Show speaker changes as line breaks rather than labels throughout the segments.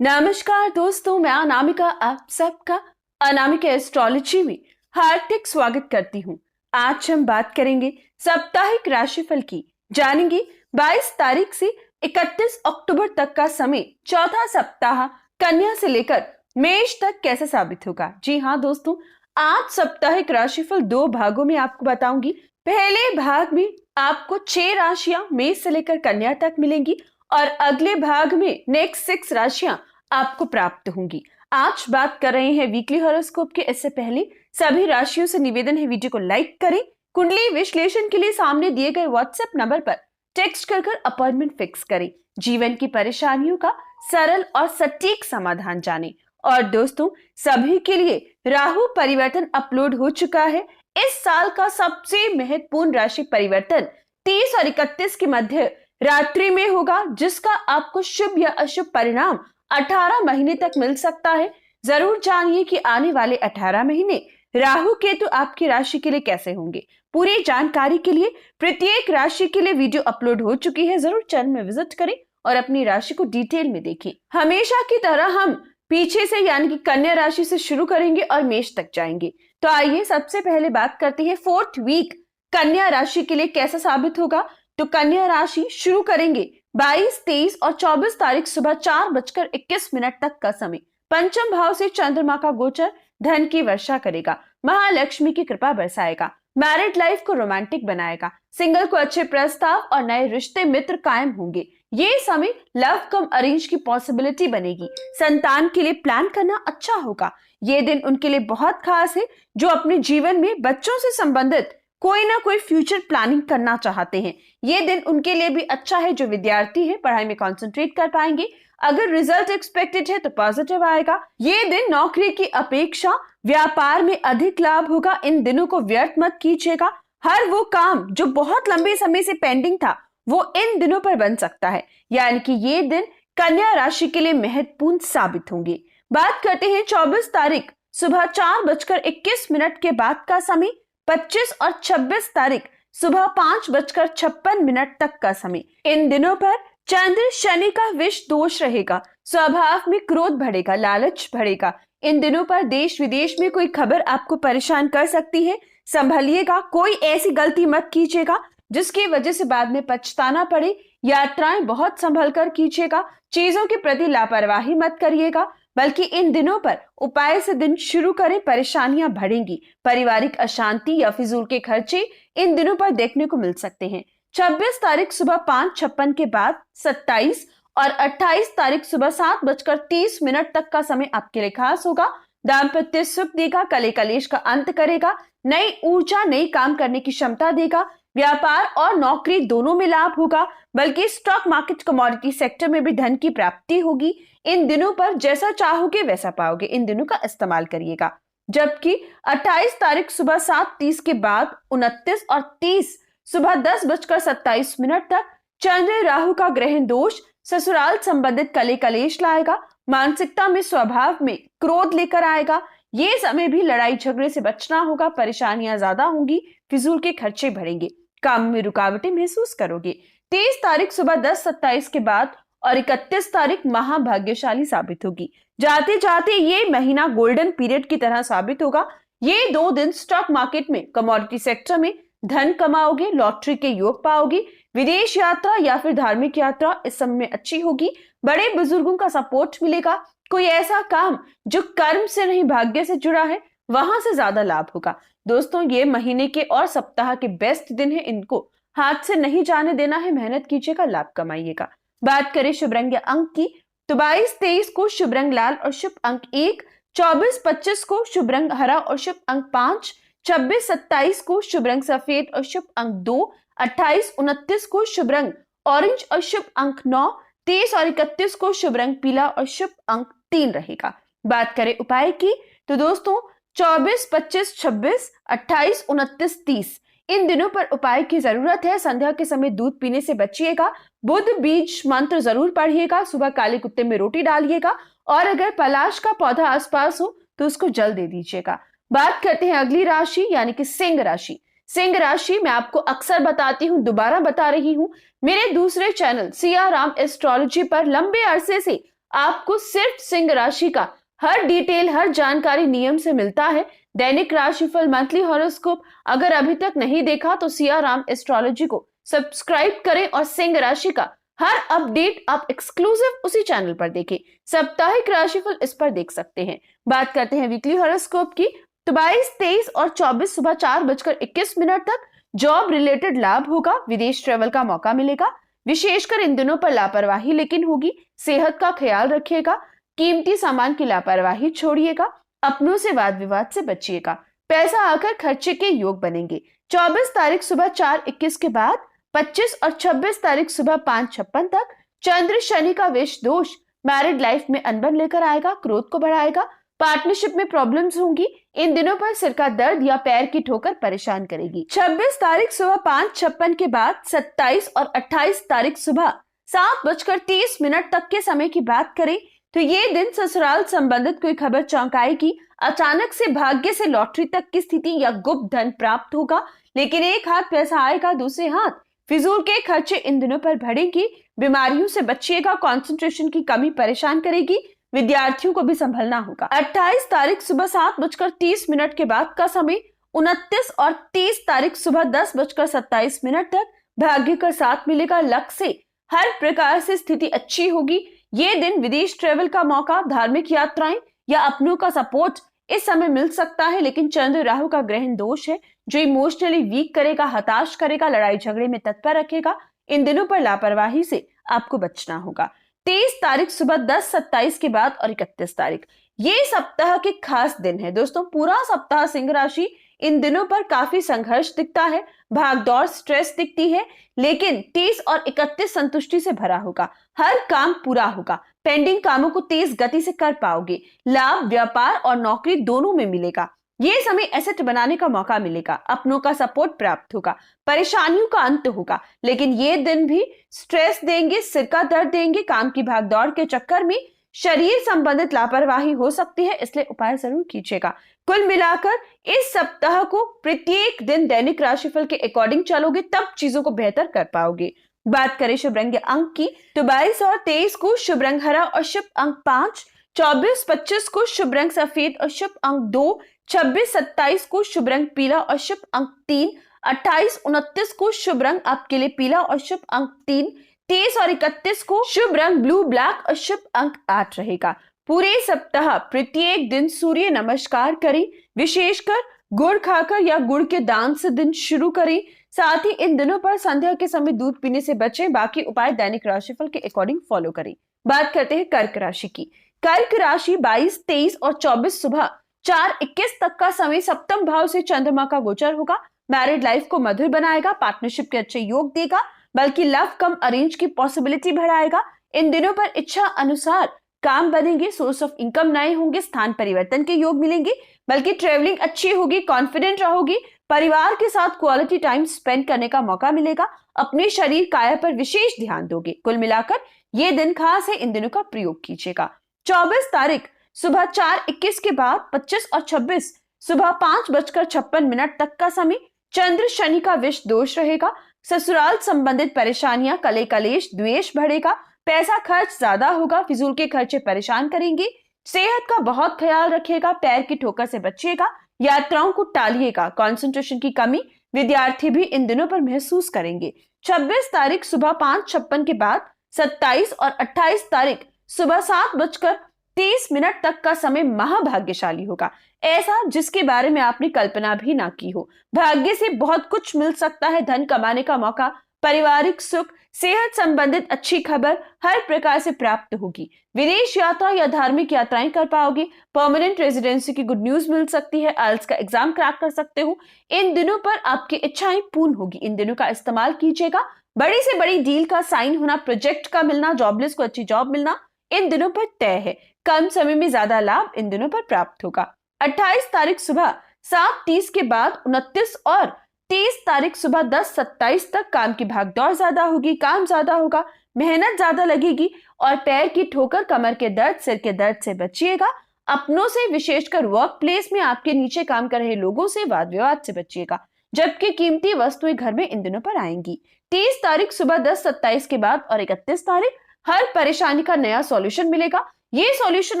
नमस्कार दोस्तों, मैं अनामिका आप सबका अनामिका एस्ट्रोलॉजी में हार्दिक स्वागत करती हूँ। आज हम बात करेंगे साप्ताहिक राशिफल की। जानेंगे 22 तारीख से 31 अक्टूबर तक का समय, चौथा सप्ताह कन्या से लेकर मेष तक कैसा साबित होगा। जी हाँ दोस्तों, आज साप्ताहिक राशिफल दो भागों में आपको बताऊंगी। पहले भाग में आपको 6 राशियां मेष से लेकर कन्या तक मिलेंगी और अगले भाग में नेक्स्ट 6 राशियां आपको प्राप्त होंगी। आज बात कर रहे हैं वीकली हॉरोस्कोप के। इससे पहले सभी राशियों से निवेदन है, वीडियो को लाइक करें। कुंडली विश्लेषण के लिए सामने दिए गए व्हाट्सएप नंबर पर टेक्स्ट कर अपॉइंटमेंट फिक्स करें। जीवन की परेशानियों का सरल और सटीक समाधान जानें। और दोस्तों, सभी के लिए राहु परिवर्तन अपलोड हो चुका है। इस साल का सबसे महत्वपूर्ण राशि परिवर्तन 30 और 31 के मध्य रात्रि में होगा, जिसका आपको शुभ या अशुभ परिणाम 18 महीने तक मिल सकता है। जरूर जानिए कि आने वाले 18 महीने राहु केतु आपकी राशि के लिए कैसे होंगे। पूरी जानकारी के लिए प्रत्येक राशि के लिए वीडियो अपलोड हो चुकी है, जरूर चैनल में विजिट करें और अपनी राशि को डिटेल में देखें। हमेशा की तरह हम पीछे से यानी कि कन्या राशि से शुरू करेंगे और मेष तक जाएंगे। तो आइए सबसे पहले बात करते हैं 4th वीक कन्या राशि के लिए कैसा साबित होगा। तो कन्या राशि शुरू करेंगे 22, 23 और 24 तारीख सुबह 4:21 तक का समय। पंचम भाव से चंद्रमा का गोचर धन की वर्षा करेगा, महालक्ष्मी की कृपा बरसाएगा, मैरिड लाइफ को रोमांटिक बनाएगा, सिंगल को अच्छे प्रस्ताव और नए रिश्ते मित्र कायम होंगे। ये समय लव कम अरेंज की पॉसिबिलिटी बनेगी। संतान के लिए प्लान करना अच्छा होगा। ये दिन उनके लिए बहुत खास है जो अपने जीवन में बच्चों से संबंधित कोई ना कोई फ्यूचर प्लानिंग करना चाहते हैं। ये दिन उनके लिए भी अच्छा है जो विद्यार्थी है, पढ़ाई में कंसंट्रेट कर पाएंगे। अगर रिजल्ट एक्सपेक्टेड है तो पॉजिटिव आएगा। ये दिन नौकरी की अपेक्षा व्यापार में अधिक लाभ होगा। इन दिनों को व्यर्थ मत कीजिएगा। हर वो काम जो बहुत लंबे समय से पेंडिंग था वो इन दिनों पर बन सकता है, यानी कि ये दिन कन्या राशि के लिए महत्वपूर्ण साबित होंगे। बात करते हैं 24 तारीख सुबह 4:21 के बाद का समय, 25 और 26 तारीख सुबह 5:56 तक का समय। इन दिनों पर चंद्र शनि का विष दोष रहेगा। स्वभाव में क्रोध बढ़ेगा, लालच बढ़ेगा। इन दिनों पर देश विदेश में कोई खबर आपको परेशान कर सकती है, संभलिएगा। कोई ऐसी गलती मत कीजिएगा जिसकी वजह से बाद में पछताना पड़े। यात्राएं बहुत संभल कर कीजिएगा। चीजों के प्रति लापरवाही मत करिएगा, बल्कि इन दिनों पर उपाय से दिन शुरू करें, परेशानियां बढ़ेंगी। पारिवारिक अशांति या फिजूल के खर्चे इन दिनों पर देखने को मिल सकते हैं। 26 तारीख सुबह 5:56 के बाद 27 और 28 तारीख सुबह 7:30 तक का समय आपके लिए खास होगा। दाम्पत्य सुख देगा, कले कलेश का अंत करेगा, नई ऊर्जा नई काम करने की क्षमता देगा। व्यापार और नौकरी दोनों में लाभ होगा, बल्कि स्टॉक मार्केट कमोडिटी सेक्टर में भी धन की प्राप्ति होगी। इन दिनों पर जैसा चाहोगे वैसा पाओगे, इन दिनों का इस्तेमाल करिएगा। जबकि 28 तारीख सुबह 7:30 के बाद 29 और 30 सुबह 10:27 तक चंद्र राहु का ग्रहण दोष ससुराल संबंधित कले कलेश लाएगा, मानसिकता में स्वभाव में क्रोध लेकर आएगा। ये समय भी लड़ाई झगड़े से बचना होगा, परेशानियां ज्यादा होंगी, फिजूल के खर्चे बढ़ेंगे, काम में रुकावटें महसूस करोगे। 23 तारीख सुबह 10:27 के बाद और 31 तारीख महाभाग्यशाली साबित होगी। जाते जाते ये महीना गोल्डन पीरियड की तरह साबित होगा। ये 2 दिन स्टॉक मार्केट में कमोडिटी सेक्टर में धन कमाओगे, लॉटरी के योग पाओगे। विदेश यात्रा या फिर धार्मिक यात्रा इस समय में अच्छी होगी। बड़े बुजुर्गों का सपोर्ट मिलेगा। कोई ऐसा काम जो कर्म से नहीं भाग्य से जुड़ा है वहां से ज्यादा लाभ होगा। दोस्तों, ये महीने के और सप्ताह के बेस्ट दिन है, इनको हाथ से नहीं जाने देना है। मेहनत कीजिएगा, लाभ कमाइएगा। बात करें शुभ रंग या अंक की, तो 22-23 को शुभ रंग लाल और शुभ अंक 1, 24-25 को शुभ रंग हरा और शुभ अंक 5, 26-27 को शुभ रंग सफेद और शुभ अंक 2, 28-29 को शुभ रंग ऑरेंज और शुभ अंक 9, 30 और 31 को शुभ रंग पीला और शुभ अंक 3 रहेगा। बात करें उपाय की, तो दोस्तों 24, 25, 26, 28, 29, 30 इन दिनों पर उपाय की जरूरत है। संध्या के समय दूध पीने से बचिएगा। बुध बीज मंत्र जरूर पढ़िएगा। सुबह काले कुत्ते में रोटी डालिएगा और अगर पलाश का पौधा आसपास हो तो उसको जल दे दीजिएगा। बात करते हैं अगली राशि यानी कि सिंह राशि। सिंह राशि मैं आपको अक्सर बताती हूँ, दोबारा बता रही हूँ, मेरे दूसरे चैनल सिया राम एस्ट्रोलॉजी पर लंबे अरसे से आपको सिर्फ सिंह राशि का हर डिटेल, हर जानकारी नियम से मिलता है। दैनिक राशिफल, मंथली हॉरोस्कोप अगर अभी तक नहीं देखा तो सिया राम एस्ट्रोलॉजी को सब्सक्राइब करें और सिंह राशि का हर अपडेट आप एक्सक्लूसिव उसी चैनल पर देखें। साप्ताहिक राशिफल इस पर देख सकते हैं। बात करते हैं वीकली हॉरोस्कोप की, तो 22, 23 और 24 सुबह 4:21 तक जॉब रिलेटेड लाभ होगा। विदेश ट्रेवल का मौका मिलेगा। विशेषकर इन दिनों पर लापरवाही लेकिन होगी। सेहत का ख्याल रखिएगा। कीमती सामान की लापरवाही छोड़िएगा। अपनों से वाद विवाद से बचिएगा। पैसा आकर खर्चे के योग बनेंगे। 24 तारीख सुबह 4:21 के बाद 25 और 26 तारीख सुबह 5:56 तक चंद्र शनि का विष दोष मैरिड लाइफ में अनबन लेकर आएगा, क्रोध को बढ़ाएगा, पार्टनरशिप में प्रॉब्लम्स होंगी। इन दिनों पर सिर का दर्द या पैर की ठोकर परेशान करेगी। 26 तारीख सुबह 5:56 के बाद 27 और 28 तारीख सुबह 7:30 तक के समय की बात करें तो ये दिन ससुराल संबंधित कोई खबर चौंकाएगी। अचानक से भाग्य से लॉटरी तक की स्थिति या गुप्त धन प्राप्त होगा, लेकिन एक हाथ पैसा आएगा, दूसरे हाथ फिजूल के खर्चे इन दिनों पर बढ़ेंगी। बीमारियों से बचिएगा। कंसंट्रेशन की कमी परेशान करेगी। विद्यार्थियों को भी संभलना होगा। 28 तारीख सुबह 7:30 के बाद का समय 29 और 30 तारीख सुबह 10:27 तक भाग्य का साथ मिलेगा। लक से हर प्रकार से स्थिति अच्छी होगी। ये दिन विदेश ट्रेवल का मौका, धार्मिक यात्राएं या अपनों का सपोर्ट इस समय मिल सकता है, लेकिन चंद्र राहु का ग्रहण दोष है जो इमोशनली वीक करेगा, हताश करेगा, लड़ाई झगड़े में तत्पर रखेगा। इन दिनों पर लापरवाही से आपको बचना होगा। 23 तारीख सुबह 10:27 के बाद और 31 तारीख ये सप्ताह के खास दिन है दोस्तों। पूरा सप्ताह सिंह राशि इन दिनों पर काफी संघर्ष दिखता है, भागदौड़, स्ट्रेस दिखती है, लेकिन 30 और 31 संतुष्टि से भरा होगा। हर काम पूरा होगा। पेंडिंग कामों को तेज गति से कर पाओगे। लाभ व्यापार और नौकरी दोनों में मिलेगा। ये समय एसेट बनाने का मौका मिलेगा। अपनों का सपोर्ट प्राप्त होगा। परेशानियों का अंत होगा, लेकिन ये दिन भी स्ट्रेस देंगे, सिर का दर्द देंगे। काम की भागदौड़ के चक्कर में शरीर संबंधित लापरवाही हो सकती है, इसलिए उपाय जरूर कीजिएगा। कुल मिलाकर इस सप्ताह को प्रत्येक दिन दैनिक राशिफल के अकॉर्डिंग चलोगे तब चीजों को बेहतर कर पाओगे। बात करें शुभ रंग अंक की, तो 22 और 23 को शुभ रंग हरा और शुभ अंक 5, 24, 25 को शुभ रंग सफेद और शुभ अंक 2, 26, 27 को शुभ रंग पीला और शुभ अंक 3, 28, 29 को शुभ रंग आपके लिए पीला और शुभ अंक 3, 30 और 31 को शुभ रंग ब्लू ब्लैक और शुभ अंक 8 रहेगा। पूरे सप्ताह प्रत्येक दिन सूर्य नमस्कार करें। विशेषकर गुड़ खाकर या गुड़ के दान से दिन शुरू करें। साथ ही इन दिनों पर संध्या के समय दूध पीने से बचें। बाकी उपाय दैनिक राशिफल के अकॉर्डिंग फॉलो करें। बात करते हैं कर्क राशि की। कर्क राशि 22, 23 और 24 सुबह 4:21 तक का समय सप्तम भाव से चंद्रमा का गोचर होगा। मैरिड लाइफ को मधुर बनाएगा, पार्टनरशिप के अच्छे योग देगा, बल्कि लव कम अरेंज की पॉसिबिलिटी बढ़ाएगा। इन दिनों पर इच्छा अनुसार काम बनेंगे, सोर्स ऑफ इनकम नए होंगे, स्थान परिवर्तन के योग मिलेंगे, बल्कि ट्रेवलिंग अच्छी होगी, कॉन्फिडेंट रहोगी, परिवार के साथ क्वालिटी टाइम स्पेंड करने का मौका मिलेगा। अपने शरीर काया पर विशेष ध्यान दोगे। कुल मिलाकर ये दिन खास है, इन दिनों का प्रयोग कीजिएगा। 24 तारीख सुबह 4:21 के बाद 25 और 26 सुबह 5:56 तक का समय चंद्र शनि का विष दोष रहेगा। ससुराल संबंधित परेशानियां, कले कलेश, द्वेष बढ़ेगा, पैसा खर्च ज्यादा होगा, फिजूल के खर्चे परेशान करेंगे। सेहत का बहुत ख्याल रखिएगा, पैर की ठोकर से बचिएगा, यात्राओं को टालिएगा। कंसंट्रेशन की कमी विद्यार्थी भी इन दिनों पर महसूस करेंगे। 26 तारीख सुबह 5:56 के बाद 27 और 28 तारीख सुबह 7:30 तक का समय महाभाग्यशाली होगा, ऐसा जिसके बारे में आपने कल्पना भी ना की हो। भाग्य से बहुत कुछ मिल सकता है, धन कमाने का मौका, पारिवारिक सुख, सेहत संबंधित अच्छी खबर हर प्रकार से प्राप्त होगी। विदेश यात्रा या धार्मिक यात्राएं कर पाओगे। परमानेंट रेजिडेंसी की गुड न्यूज मिल सकती है। आइल्स का एग्जाम क्रैक कर सकते हो। इन दिनों पर आपकी इच्छाएं पूर्ण होगी। इन दिनों का इस्तेमाल कीजिएगा। बड़ी से बड़ी डील का साइन होना, प्रोजेक्ट का मिलना, जॉबलेस को अच्छी जॉब मिलना इन दिनों पर तय है। कम समय में ज्यादा लाभ इन दिनों पर प्राप्त होगा। 28 तारीख सुबह 7:30 के बाद 29 और 30 तारीख सुबह 10:27 तक काम की भागदौड़ ज्यादा होगी, काम ज्यादा होगा, मेहनत ज्यादा लगेगी और पैर की ठोकर, कमर के दर्द, सिर के दर्द से बचिएगा। अपनों से, विशेषकर वर्क प्लेस में आपके नीचे काम कर रहे लोगों से वाद विवाद से बचिएगा, जबकि कीमती वस्तुएं घर में इन दिनों पर आएंगी। 30 तारीख सुबह 10:27 के बाद और 31 तारीख हर परेशानी का नया सॉल्यूशन मिलेगा। ये सॉल्यूशन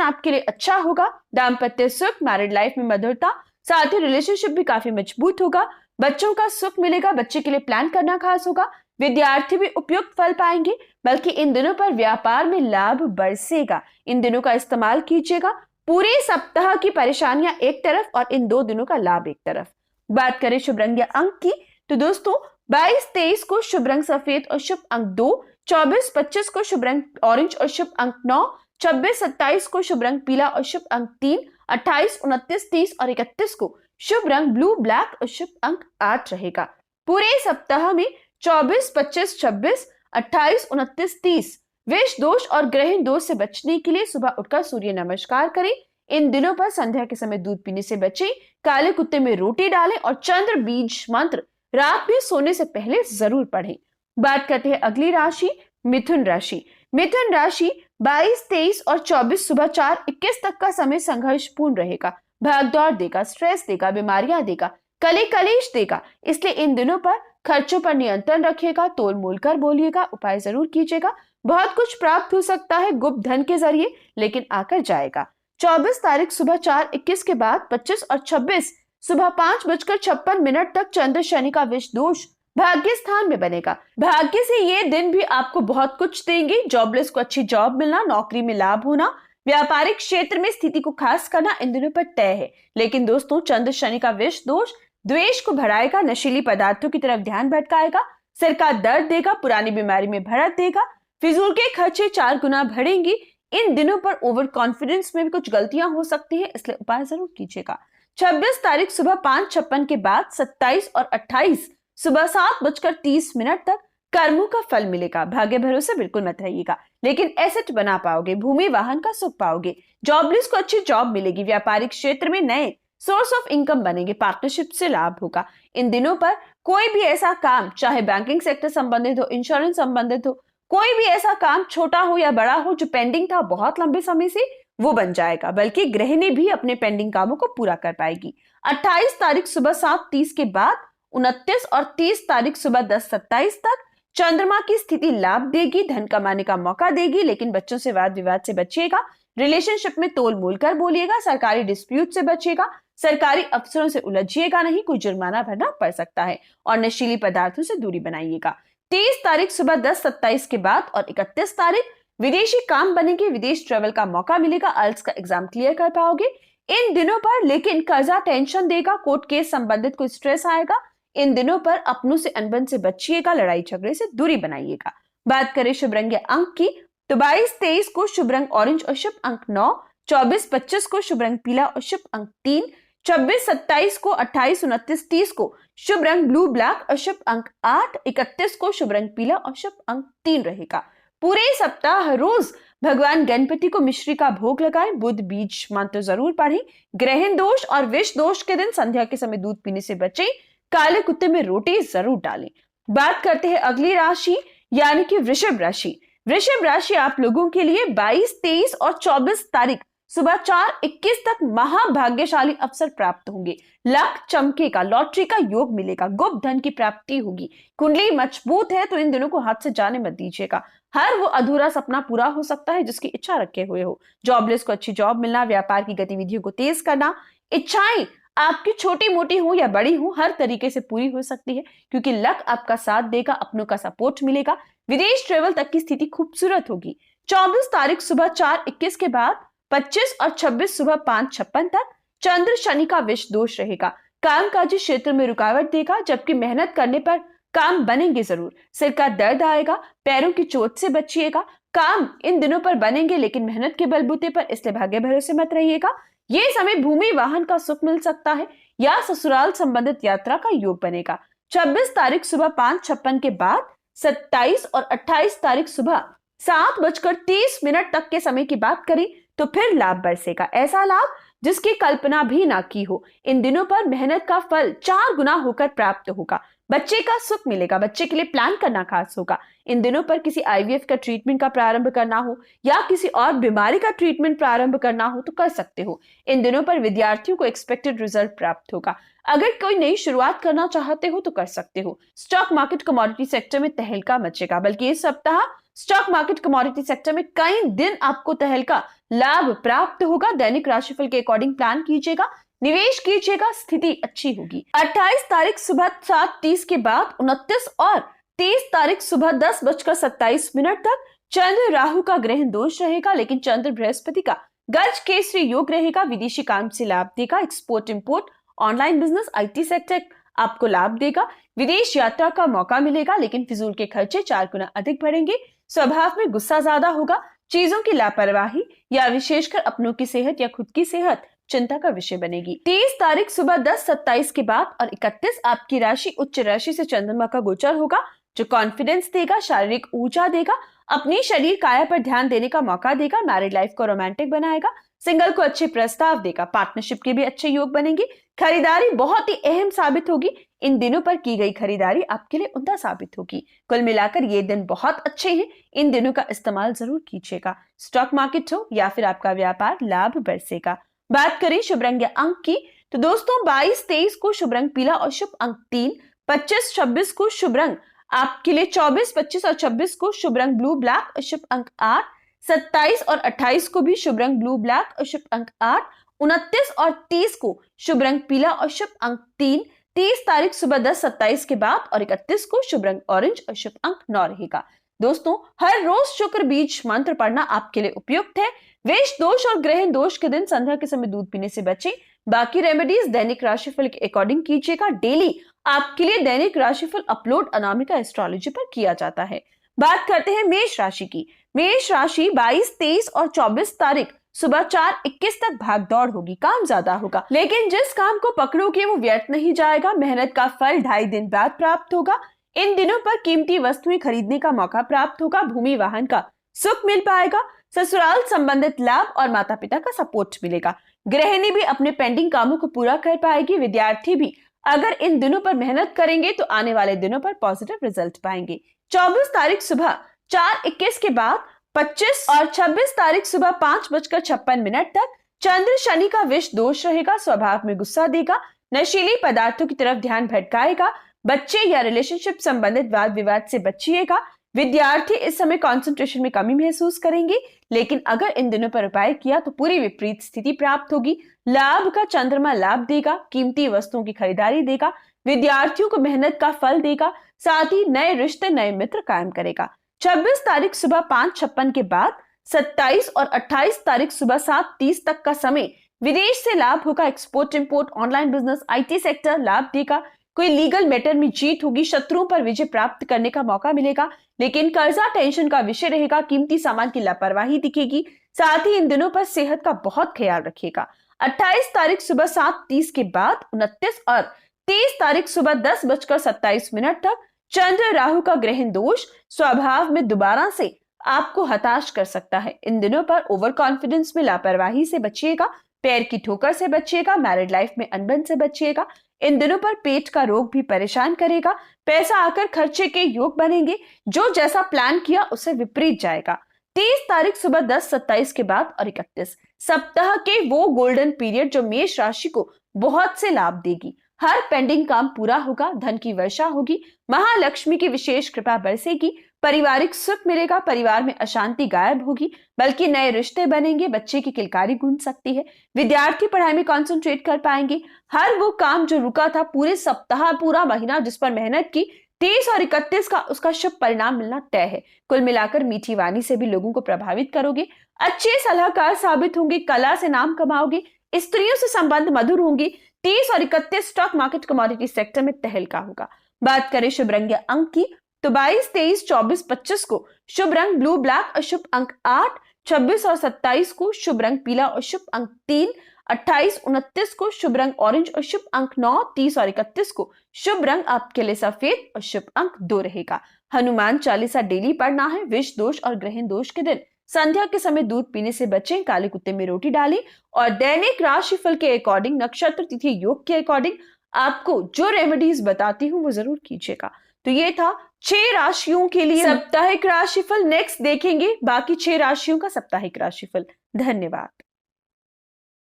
आपके लिए अच्छा होगा। दाम्पत्य सुख, मैरिड लाइफ में मधुरता, साथ ही रिलेशनशिप भी काफी मजबूत होगा। बच्चों का सुख मिलेगा, बच्चे के लिए प्लान करना खास होगा। विद्यार्थी भी उपयुक्त फल पाएंगे, बल्कि इन दिनों पर व्यापार में लाभ बरसेगा। इन दिनों का इस्तेमाल कीजिएगा। पूरे सप्ताह की परेशानियां एक तरफ और इन 2 दिनों का लाभ एक तरफ। बात करें शुभ रंग या अंक की, तो दोस्तों 22-23 को शुभ रंग सफेद और शुभ अंक 2, 24-25 को शुभ रंग ऑरेंज और शुभ अंक 9, 26-27 को शुभ रंग पीला और शुभ अंक 3, 28, 29, 30 और 31 को शुभ रंग ब्लू ब्लैक और शुभ अंक 8 रहेगा। पूरे सप्ताह में 24, 25, 26, 28, 29, 30 विष दोष और ग्रहण दोष से बचने के लिए सुबह उठकर सूर्य नमस्कार करें। इन दिनों पर संध्या के समय दूध पीने से बचें। काले कुत्ते में रोटी डालें और चंद्र बीज मंत्र रात में सोने से पहले जरूर पढ़ें। बात करते हैं अगली राशि, मिथुन राशि। मिथुन राशि 22, 23 और 24 सुबह 4:21 तक का समय संघर्षपूर्ण रहेगा। भागदौड़ देगा, स्ट्रेस देगा, बीमारियां देगा, कले कलेश देगा। इसलिए इन दिनों पर खर्चों पर नियंत्रण रखिएगा, तोल मोल कर बोलिएगा, उपाय जरूर कीजिएगा। बहुत कुछ प्राप्त हो सकता है गुप्त धन के जरिए, लेकिन आकर जाएगा। 24 तारीख सुबह 4:21 के बाद 25 और 26 सुबह 5:56 तक चंद्र शनि का विष दोष भाग्य स्थान में बनेगा। भाग्य से ये दिन भी आपको बहुत कुछ देंगे। जॉबलेस को अच्छी जॉब मिलना, नौकरी में लाभ होना, व्यापारिक क्षेत्र में स्थिति को खास करना इन दिनों पर तय है। लेकिन दोस्तों चंद्र शनि का विष दोष द्वेष को बढ़ाएगा, नशीली पदार्थों की तरफ ध्यान भटकाएगा, सिर का दर्द देगा, पुरानी बीमारी में भड़क देगा, फिजूल के खर्चे 4 गुना बढ़ेंगी। इन दिनों पर ओवर कॉन्फिडेंस में भी कुछ गलतियां हो सकती है, इसलिए उपाय जरूर कीजिएगा। 26 तारीख सुबह 5:56 के बाद 27 और 28 सुबह 7:30 तक कर्मों का फल मिलेगा। भाग्य भरोसे बिल्कुल मत रहिएगा, लेकिन एसेट बना पाओगे, भूमि वाहन का सुख पाओगे। जॉबलेस को अच्छी जॉब मिलेगी, व्यापारिक क्षेत्र में नए सोर्स ऑफ इनकम बनेंगे, पार्टनरशिप से लाभ होगा। इन दिनों पर कोई भी ऐसा काम, चाहे बैंकिंग सेक्टर संबंधित हो, इंश्योरेंस संबंधित हो, कोई भी ऐसा काम छोटा हो या बड़ा हो जो पेंडिंग था बहुत लंबे समय से, वो बन जाएगा। बल्कि गृहिणी भी अपने पेंडिंग कामों को पूरा कर पाएगी। 28 तारीख सुबह 7:30 के बाद 29 और 30 तारीख सुबह 10:27 तक चंद्रमा की स्थिति लाभ देगी, धन कमाने का मौका देगी, लेकिन बच्चों से वाद विवाद से बचिएगा। रिलेशनशिप में तोल मोल कर बोलिएगा, सरकारी डिस्प्यूट से बचिएगा, सरकारी अफसरों से उलझिएगा नहीं, कोई जुर्माना भरना पड़ सकता है, और नशीली पदार्थों से दूरी बनाइएगा। 30 तारीख सुबह 10:27 के बाद और 31 तारीख विदेशी काम बनेंगे, विदेश ट्रेवल का मौका मिलेगा, आइल्स का एग्जाम क्लियर कर पाओगे इन दिनों पर। लेकिन कर्जा टेंशन देगा, कोर्ट केस संबंधित कोई स्ट्रेस आएगा। इन दिनों पर अपनों से अनबन से बचिएगा, लड़ाई झगड़े से दूरी बनाइएगा। बात करें शुभ रंग या अंक की, तो 22-23 को शुभ रंग ऑरेंज और शुभ अंक 9, 24-25 को शुभ रंग पीला और शुभ अंक 3, 26-27 को, 28, 29, 30 को शुभ रंग ब्लू ब्लैक और शुभ अंक 8, 31 को शुभ रंग पीला और शुभ अंक 3 रहेगा। पूरे सप्ताह रोज भगवान गणपति को मिश्री का भोग लगाएं, बुध बीज मंत्र जरूर पढ़ें। ग्रहण दोष और विष दोष के दिन संध्या के समय दूध पीने से बचें। काले कुत्ते में रोटी जरूर डालें। बात करते हैं अगली राशि यानी कि वृषभ राशि। वृषभ राशि आप लोगों के लिए 22, 23 और 24 तारीख सुबह 4:21 तक महाभाग्यशाली अवसर प्राप्त होंगे। लक चमकेगा, लॉटरी का योग मिलेगा, गुप्त धन की प्राप्ति होगी। कुंडली मजबूत है तो इन दिनों को हाथ से जाने मत दीजिएगा। हर वो अधूरा सपना पूरा हो सकता है जिसकी इच्छा रखे हुए हो। जॉबलेस को अच्छी जॉब मिलना, व्यापार की गतिविधियों को तेज करना, इच्छाएं आपकी छोटी मोटी हो या बड़ी हो हर तरीके से पूरी हो सकती है, क्योंकि लक आपका साथ देगा, अपनों का सपोर्ट मिलेगा। विदेश ट्रेवल तक की स्थिति खूबसूरत होगी। 24 तारीख सुबह 4:21 के बाद 25 और 26 सुबह 5:56 तक चंद्र शनि का विष दोष रहेगा। कामकाजी क्षेत्र में रुकावट देगा, जबकि मेहनत करने पर काम बनेंगे जरूर। सिर का दर्द आएगा, पैरों की चोट से बचिएगा। काम इन दिनों पर बनेंगे लेकिन मेहनत के बलबूते पर, इसलिए भाग्य भरोसे मत रहिएगा। ये समय भूमि वाहन का सुख मिल सकता है या ससुराल संबंधित यात्रा का योग बनेगा। 26 तारीख सुबह 5:56 के बाद 27 और 28 तारीख सुबह 7:30 तक के समय की बात करें तो फिर लाभ बरसेगा, ऐसा लाभ जिसकी कल्पना भी ना की हो। इन दिनों पर मेहनत का फल 4 गुना होकर प्राप्त होगा। बच्चे का सुख मिलेगा, बच्चे के लिए प्लान करना खास होगा। इन दिनों पर किसी IVF का ट्रीटमेंट का प्रारंभ करना हो या किसी और बीमारी का ट्रीटमेंट प्रारंभ करना हो तो कर सकते हो। इन दिनों पर विद्यार्थियों को एक्सपेक्टेड रिजल्ट प्राप्त होगा। अगर कोई नई शुरुआत करना चाहते हो तो कर सकते हो। स्टॉक मार्केट, कमोडिटी सेक्टर में तहलका मचेगा, बल्कि इस सप्ताह स्टॉक मार्केट कमोडिटी सेक्टर में कई दिन आपको तहलका लाभ प्राप्त होगा। दैनिक राशिफल के अकॉर्डिंग प्लान कीजिएगा, निवेश कीजिएगा, स्थिति अच्छी होगी। 28 तारीख सुबह 7:30 के बाद 29 और 30 तारीख सुबह 10:27 तक चंद्र राहु का ग्रहण दोष रहेगा, लेकिन चंद्र बृहस्पति का गज केसरी योग रहेगा। विदेशी काम से लाभ देगा। Export import, online business, IT sector आपको लाभ देगा। विदेश यात्रा का मौका मिलेगा, लेकिन फिजूल के खर्चे 4 गुना अधिक बढ़ेंगे। स्वभाव में गुस्सा ज्यादा होगा। चीजों की लापरवाही या विशेषकर अपनों की सेहत या खुद की सेहत चिंता का विषय बनेगी। 30 तारीख सुबह 10:27 के बाद और 31 आपकी राशि उच्च राशि से चंद्रमा का गोचर होगा, जो कॉन्फिडेंस देगा, शारीरिक ऊर्जा देगा, अपनी शरीर काया पर ध्यान देने का मौका देगा, मैरिड लाइफ को रोमांटिक बनाएगा, सिंगल को अच्छे प्रस्ताव देगा, पार्टनरशिप के भी अच्छे योग बनेंगे। खरीदारी बहुत ही अहम साबित होगी। इन दिनों पर की गई खरीदारी आपके लिए उम्दा साबित होगी। कुल मिलाकर ये दिन बहुत अच्छे हैं। इन दिनों का इस्तेमाल जरूर कीजिएगा। स्टॉक मार्केट हो या फिर आपका व्यापार, लाभ बरसेगा। बात करें शुभ रंग या अंक की, तो दोस्तों 22-23 को शुभ रंग पीला और शुभ अंक 3, 25-26 को शुभ रंग आपके लिए 24, 25 और 26 को शुभ रंग ब्लू ब्लैक और शुभ अंक 8, 27 और 28 को भी शुभ रंग ब्लू ब्लैक और शुभ अंक 8, 29 और 30 को शुभ रंग पीला और शुभ अंक 3, 30 तारीख सुबह 10:27 के बाद और 31 को शुभ रंग ऑरेंज और शुभ अंक 9 रहेगा। दोस्तों हर रोज शुक्र बीज मंत्र पढ़ना आपके लिए उपयुक्त है। वेश दोष और ग्रहण दोष के दिन संध्या के समय दूध पीने से बचें। बाकी रेमेडीज दैनिक राशिफल के अकॉर्डिंग कीजिएगा। डेली आपके लिए दैनिक राशिफल अपलोड अनामिका एस्ट्रोलॉजी पर किया जाता है। बात करते हैं मेष राशि की। मेष राशि 22, 23 और 24 तारीख सुबह 4:21 तक भाग दौड़ होगी, काम ज्यादा होगा, लेकिन जिस काम को पकड़ोगे वो व्यर्थ नहीं जाएगा। मेहनत का फल 2.5 दिन बाद प्राप्त होगा। इन दिनों पर कीमती वस्तुएं खरीदने का मौका प्राप्त होगा। भूमि वाहन का सुख मिल पाएगा। ससुराल संबंधित लाभ और माता पिता का सपोर्ट मिलेगा। गृहिणी भी अपने पेंडिंग कामों को पूरा कर पाएगी। विद्यार्थी भी अगर इन दिनों पर मेहनत करेंगे तो आने वाले दिनों पर पॉजिटिव रिजल्ट पाएंगे। 24 तारीख सुबह 4:21 के बाद 25 और 26 तारीख सुबह 5:56 तक चंद्र शनि का विष दोष रहेगा। स्वभाव में गुस्सा देगा। नशीली पदार्थों की तरफ ध्यान भटकाएगा। बच्चे या रिलेशनशिप संबंधित वाद विवाद से बचिएगा। विद्यार्थी इस समय कंसंट्रेशन में कमी महसूस करेंगे, लेकिन अगर इन दिनों पर उपाय किया तो पूरी विपरीत स्थिति प्राप्त होगी। लाभ का चंद्रमा लाभ देगा। कीमती वस्तुओं की खरीदारी देगा। विद्यार्थियों को मेहनत का फल देगा। साथ ही नए रिश्ते, नए मित्र कायम करेगा। 26 तारीख सुबह 5:56 के बाद 27 और 28 तारीख सुबह 7:30 तक का समय विदेश से लाभ होगा। Export import, online business, IT sector लाभ देगा। कोई लीगल मैटर में जीत होगी। शत्रुओं पर विजय प्राप्त करने का मौका मिलेगा, लेकिन कर्जा टेंशन का विषय रहेगा। कीमती सामान की लापरवाही दिखेगी। साथ ही इन दिनों पर सेहत का बहुत ख्याल रखिएगा। 28 तारीख सुबह 7:30 के बाद 29 और 30 तारीख सुबह 10:27 तक चंद्र राहु का ग्रहण दोष स्वभाव में दोबारा से आपको हताश कर सकता है। इन दिनों पर ओवर कॉन्फिडेंस में लापरवाही से बचिएगा। पैर की ठोकर से बचिएगा। मैरिड लाइफ में अनबन से बचिएगा। इन दिनों पर पेट का रोग भी परेशान करेगा। पैसा आकर खर्चे के योग बनेंगे। जो जैसा प्लान किया उससे विपरीत जाएगा। 30 तारीख सुबह 10:27 के बाद और 31 सप्ताह के वो गोल्डन पीरियड जो मेष राशि को बहुत से लाभ देगी। हर पेंडिंग काम पूरा होगा। धन की वर्षा होगी। महालक्ष्मी की विशेष कृपा बरसेगी। पारिवारिक सुख मिलेगा। परिवार में अशांति गायब होगी, बल्कि नए रिश्ते बनेंगे। बच्चे की किलकारी गूंज सकती है। विद्यार्थी पढ़ाई में कंसंट्रेट कर पाएंगे। हर वो काम जो रुका था पूरे सप्ताह, पूरा महीना जिस पर मेहनत की, 30 और 31 का उसका शुभ परिणाम मिलना तय है। कुल मिलाकर मीठी वाणी से भी लोगों को प्रभावित करोगे। अच्छे सलाहकार साबित होंगे। कला से नाम कमाओगे। स्त्रियों से संबंध मधुर होंगे। 30 और 31 स्टॉक मार्केट कमोडिटी सेक्टर में तहलका होगा। बात करें शुभ रंग या अंक की, तो 22, 23, 24, 25 को शुभ रंग ब्लू ब्लैक और शुभ अंक 8, 26 और 27 को शुभ रंग पीला और शुभ अंक 3, 28, 29 को शुभ रंग ऑरेंज और शुभ अंक 9, 30 और 31 को शुभ रंग आपके लिए सफेद और शुभ अंक 2 रहेगा। हनुमान चालीसा डेली पढ़ना है। विष दोष और ग्रहण दोष के दिन संध्या के समय दूध पीने से बचें। काले कुत्ते में रोटी डालें और दैनिक राशिफल के अकॉर्डिंग, नक्षत्र तिथि योग के अकॉर्डिंग आपको जो रेमेडीज बताती हूँ वो जरूर कीजिएगा। तो ये था 6 राशियों के लिए साप्ताहिक राशिफल। नेक्स्ट देखेंगे बाकी 6 राशियों का साप्ताहिक राशिफल। धन्यवाद।